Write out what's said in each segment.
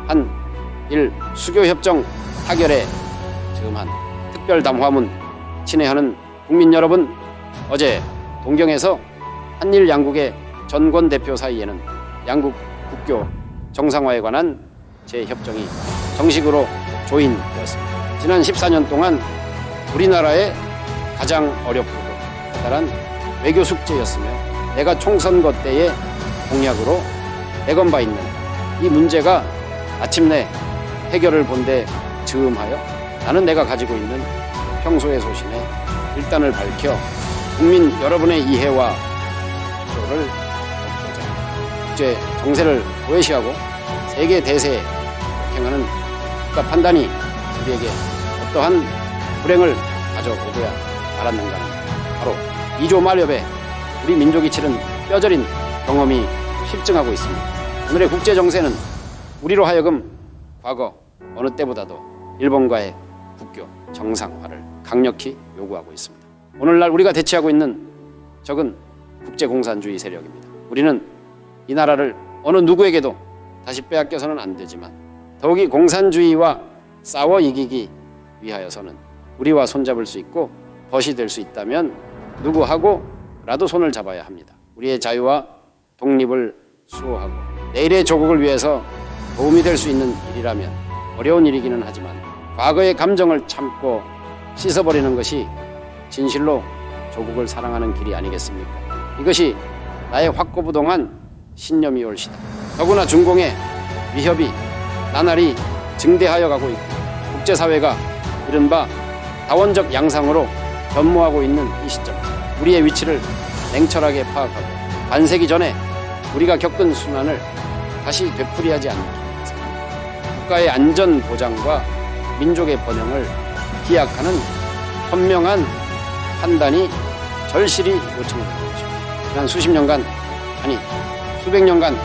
한일 수교협정 타결에 즈음한 특별담화문 친애하는 국민 여러분, 어제 동경에서 한일 양국의 전권 대표 사이에는 양국 국교 정상화에 관한 재협정이 정식으로 조인되었습니다. 지난 14년 동안 우리나라의 가장 어렵고도 커다란 외교 숙제였으며 내가 총선거 때의 공약으로 내건 바 있는 이 문제가 마침내 해결을 본데 즈음하여 나는 내가 가지고 있는 평소의 소신에 일단을 밝혀 국민 여러분의 이해와 기도를 얻고자 국제 정세를 도외시하고 세계 대세에 역행하는 국가 판단이 우리에게 어떠한 불행을 가져오고야 말았는가는 바로 2조 말엽에 우리 민족이 치른 뼈저린 경험이 실증하고 있습니다. 오늘의 국제 정세는 우리로 하여금 과거 어느 때보다도 일본과의 국교 정상화를 강력히 요구하고 있습니다. 오늘날 우리가 대치하고 있는 적은 국제공산주의 세력입니다. 우리는 이 나라를 어느 누구에게도 다시 빼앗겨서는 안 되지만 더욱이 공산주의와 싸워 이기기 위하여서는 우리와 손잡을 수 있고 벗이 될 수 있다면 누구하고라도 손을 잡아야 합니다. 우리의 자유와 독립을 수호하고 내일의 조국을 위해서 도움이 될 수 있는 일이라면 어려운 일이기는 하지만 과거의 감정을 참고 씻어버리는 것이 진실로 조국을 사랑하는 길이 아니겠습니까? 이것이 나의 확고부동한 신념이 올시다. 더구나 중공의 위협이 나날이 증대하여 가고 있고 국제사회가 이른바 다원적 양상으로 변모하고 있는 이 시점, 우리의 위치를 냉철하게 파악하고 반세기 전에 우리가 겪은 순환을 다시 되풀이하지 않기 위해서 국가의 안전 보장과 민족의 번영을 기약하는 현명한 판단이 절실히 요청되는 것입니다. 지난 수십 년간, 아니 수백 년간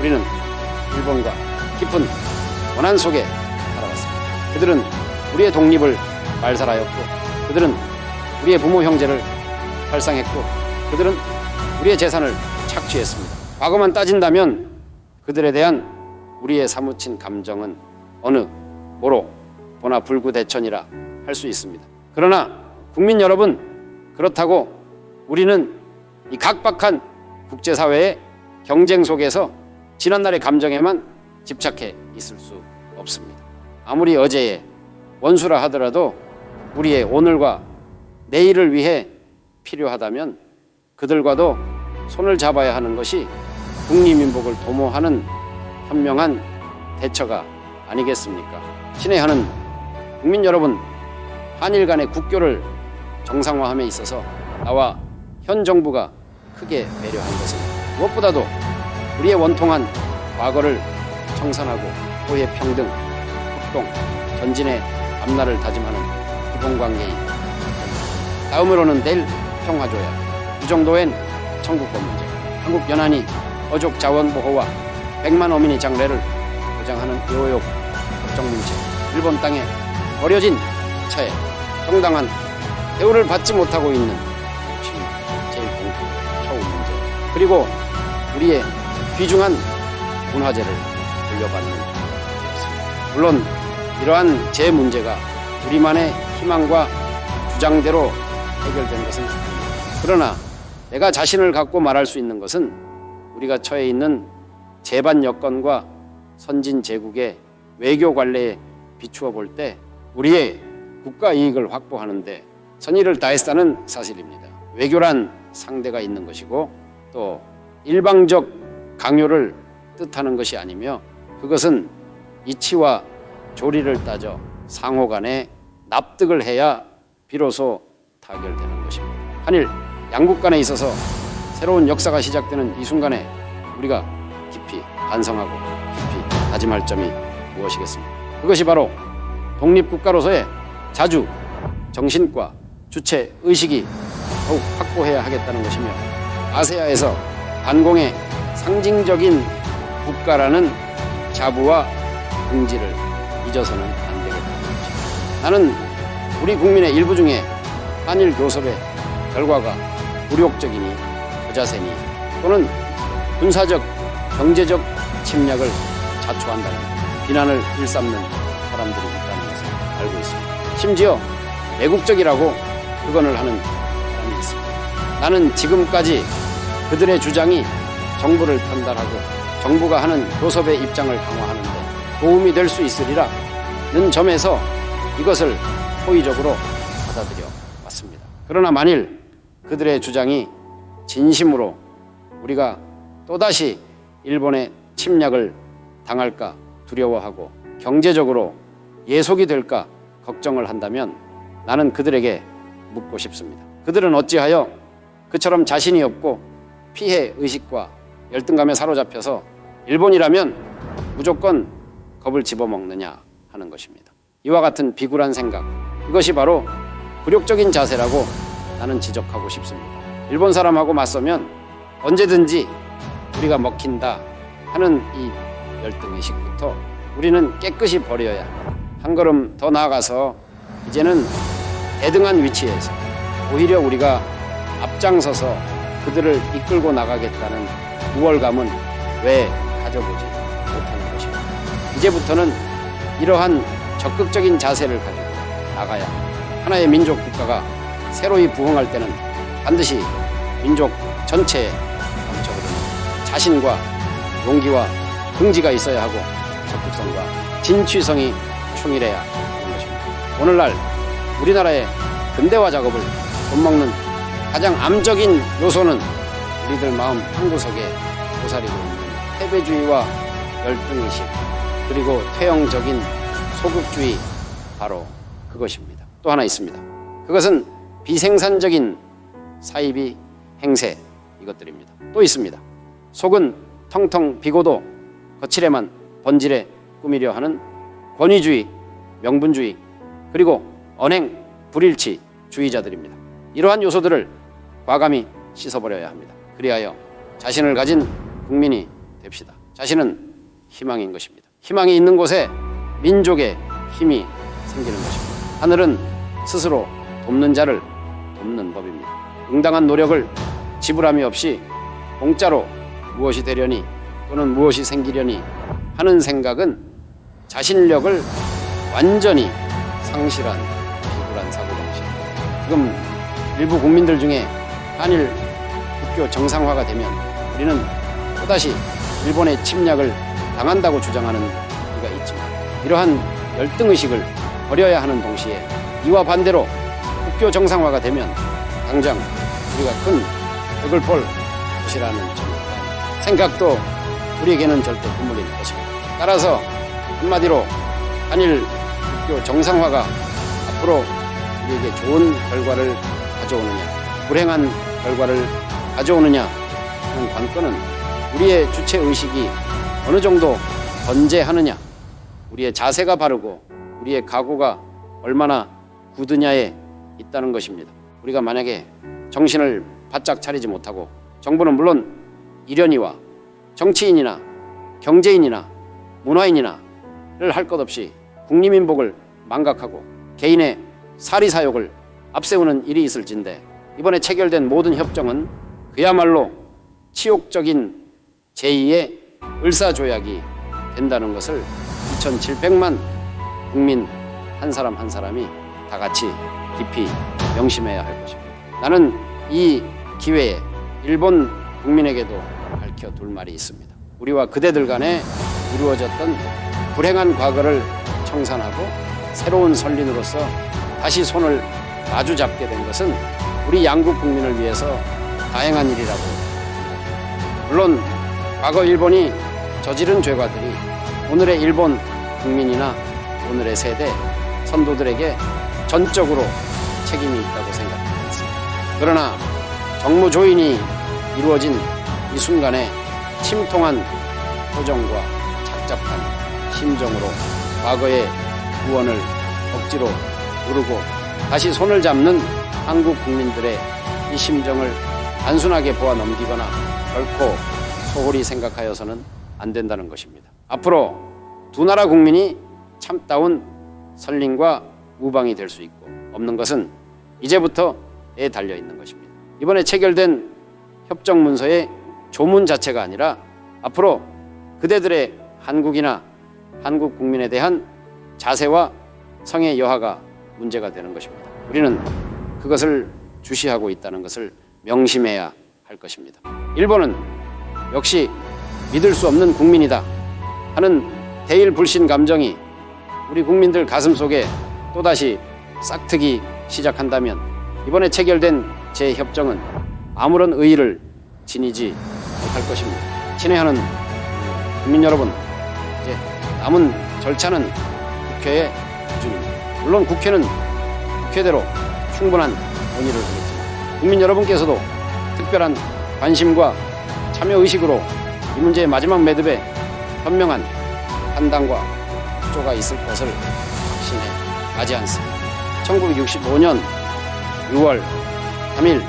우리는 일본과 깊은 원한 속에 살아왔습니다. 그들은 우리의 독립을 말살하였고, 그들은 우리의 부모 형제를 살상했고, 그들은 우리의 재산을 착취했습니다. 과거만 따진다면 그들에 대한 우리의 사무친 감정은 어느 뭐로 보나 불구대천이라 할 수 있습니다. 그러나 국민 여러분, 그렇다고 우리는 이 각박한 국제사회의 경쟁 속에서 지난날의 감정에만 집착해 있을 수 없습니다. 아무리 어제의 원수라 하더라도 우리의 오늘과 내일을 위해 필요하다면 그들과도 손을 잡아야 하는 것이 국리민복을 도모하는 현명한 대처가 아니겠습니까? 친애하는 국민 여러분, 한일 간의 국교를 정상화함에 있어서 나와 현 정부가 크게 배려한 것은 무엇보다도 우리의 원통한 과거를 청산하고 호의 평등, 협동, 전진의 앞날을 다짐하는 기본관계인 다음으로는 내일 평화조약, 이 정도엔 청구권 문제, 한국 연안이 어족 자원 보호와 100만 어민의 장래를 보장하는 요역 협정 문제, 일본 땅에 버려진 차에 정당한 대우를 받지 못하고 있는 제1공주 처우 문제, 그리고 우리의 귀중한 문화재를 돌려받는 문제였습니다. 물론 이러한 제 문제가 우리만의 희망과 주장대로 해결된 것은 아닙니다. 그러나 내가 자신을 갖고 말할 수 있는 것은 우리가 처해 있는 재반 여건과 선진 제국의 외교 관례에 비추어 볼 때 우리의 국가 이익을 확보하는데 선의를 다했다는 사실입니다. 외교란 상대가 있는 것이고 또 일방적 강요를 뜻하는 것이 아니며 그것은 이치와 조리를 따져 상호 간에 납득을 해야 비로소 타결되는 것입니다. 한일 양국 간에 있어서 새로운 역사가 시작되는 이 순간에 우리가 깊이 반성하고 깊이 다짐할 점이 무엇이겠습니까? 그것이 바로 독립국가로서의 자주, 정신과 주체 의식이 더욱 확고해야 하겠다는 것이며 아세아에서 반공의 상징적인 국가라는 자부와 긍지를 잊어서는 안 되겠다는 것입니다. 나는 우리 국민의 일부 중에 한일 교섭의 결과가 굴욕적이니 저자세니 또는 군사적, 경제적 침략을 자초한다는 비난을 일삼는 사람들이 있다는 것을 알고 있습니다. 심지어 매국적이라고 극언을 하는 사람이 있습니다. 나는 지금까지 그들의 주장이 정부를 편달하고 정부가 하는 교섭의 입장을 강화하는 데 도움이 될 수 있으리라는 점에서 이것을 호의적으로 받아들여 왔습니다. 그러나 만일 그들의 주장이 진심으로 우리가 또다시 일본의 침략을 당할까 두려워하고 경제적으로 예속이 될까 걱정을 한다면 나는 그들에게 묻고 싶습니다. 그들은 어찌하여 그처럼 자신이 없고 피해 의식과 열등감에 사로잡혀서 일본이라면 무조건 겁을 집어먹느냐 하는 것입니다. 이와 같은 비굴한 생각, 이것이 바로 굴욕적인 자세라고 나는 지적하고 싶습니다. 일본 사람하고 맞서면 언제든지 우리가 먹힌다 하는 이 열등의식부터 우리는 깨끗이 버려야 합니다. 한 걸음 더 나아가서 이제는 대등한 위치에서 오히려 우리가 앞장서서 그들을 이끌고 나가겠다는 우월감은 왜 가져보지 못하는 것입니다. 이제부터는 이러한 적극적인 자세를 가지고 나가야 하나의 민족 국가가 새로이 부흥할 때는 반드시 민족 전체에 넘쳐흐르는 자신과 용기와 긍지가 있어야 하고 적극성과 진취성이 충실해야 하는 것입니다. 오늘날 우리나라의 근대화 작업을 돕먹는 가장 암적인 요소는 우리들 마음 한구석에 고사리고 있는 패배주의와 열등의식 그리고 퇴행적인 소극주의, 바로 그것입니다. 또 하나 있습니다. 그것은 비생산적인 사이비 행세, 이것들입니다. 또 있습니다. 속은 텅텅 비고도 거칠에만 번질에 꾸미려 하는 권위주의, 명분주의, 그리고 언행, 불일치 주의자들입니다. 이러한 요소들을 과감히 씻어버려야 합니다. 그리하여 자신을 가진 국민이 됩시다. 자신은 희망인 것입니다. 희망이 있는 곳에 민족의 힘이 생기는 것입니다. 하늘은 스스로 돕는 자를 돕는 법입니다. 응당한 노력을 지불함이 없이 공짜로 무엇이 되려니 또는 무엇이 생기려니 하는 생각은 자신력을 완전히 상실한 비굴한 사고방식입니다. 지금 일부 국민들 중에 한일 국교 정상화가 되면 우리는 또다시 일본의 침략을 당한다고 주장하는 이가 있지만 이러한 열등의식을 버려야 하는 동시에 이와 반대로 국교 정상화가 되면 당장 우리가 큰 벽을 볼 것이라는 생각도 우리에게는 절대 드물릴 것입니다. 따라서 한마디로 한일 국교 정상화가 앞으로 우리에게 좋은 결과를 가져오느냐 불행한 결과를 가져오느냐 하는 관건은 우리의 주체의식이 어느 정도 건재하느냐, 우리의 자세가 바르고 우리의 각오가 얼마나 굳으냐에 있다는 것입니다. 우리가 만약에 정신을 바짝 차리지 못하고 정부는 물론 일련이와 정치인이나 경제인이나 문화인이나를 할 것 없이 국리민복을 망각하고 개인의 사리사욕을 앞세우는 일이 있을진데 이번에 체결된 모든 협정은 그야말로 치욕적인 제2의 을사조약이 된다는 것을 2,700만 국민 한 사람 한 사람이 다 같이 깊이 명심해야 할 것입니다. 나는 이 기회에 일본 국민에게도 밝혀둘 말이 있습니다. 우리와 그대들 간에 이루어졌던 불행한 과거를 청산하고 새로운 선린으로서 다시 손을 마주 잡게 된 것은 우리 양국 국민을 위해서 다행한 일이라고 생각합니다. 물론 과거 일본이 저지른 죄과들이 오늘의 일본 국민이나 오늘의 세대 선도들에게 전적으로 책임이 있다고 생각합니다. 그러나 정무조인이 이루어진 이 순간에 침통한 표정과 착잡한 심정으로 과거의 구원을 억지로 누르고 다시 손을 잡는 한국 국민들의 이 심정을 단순하게 보아 넘기거나 결코 소홀히 생각하여서는 안 된다는 것입니다. 앞으로 두 나라 국민이 참다운 선린과 우방이 될 수 있고 없는 것은 이제부터에 달려 있는 것입니다. 이번에 체결된 협정 문서의 조문 자체가 아니라 앞으로 그대들의 한국이나 한국 국민에 대한 자세와 성의 여하가 문제가 되는 것입니다. 우리는 그것을 주시하고 있다는 것을 명심해야 할 것입니다. 일본은 역시 믿을 수 없는 국민이다 하는 대일불신 감정이 우리 국민들 가슴속에 또다시 싹트기 시작한다면 이번에 체결된 재협정은 아무런 의의를 지니지 못할 것입니다. 친애하는 국민 여러분, 이제 남은 절차는 국회의 기준입니다. 물론 국회는 국회대로 충분한 논의를 하겠지만 국민 여러분께서도 특별한 관심과 참여의식으로 이 문제의 마지막 매듭에 현명한 판단과 협조가 있을 것을 확신해 가지 않습니다. 1965년 6월 3일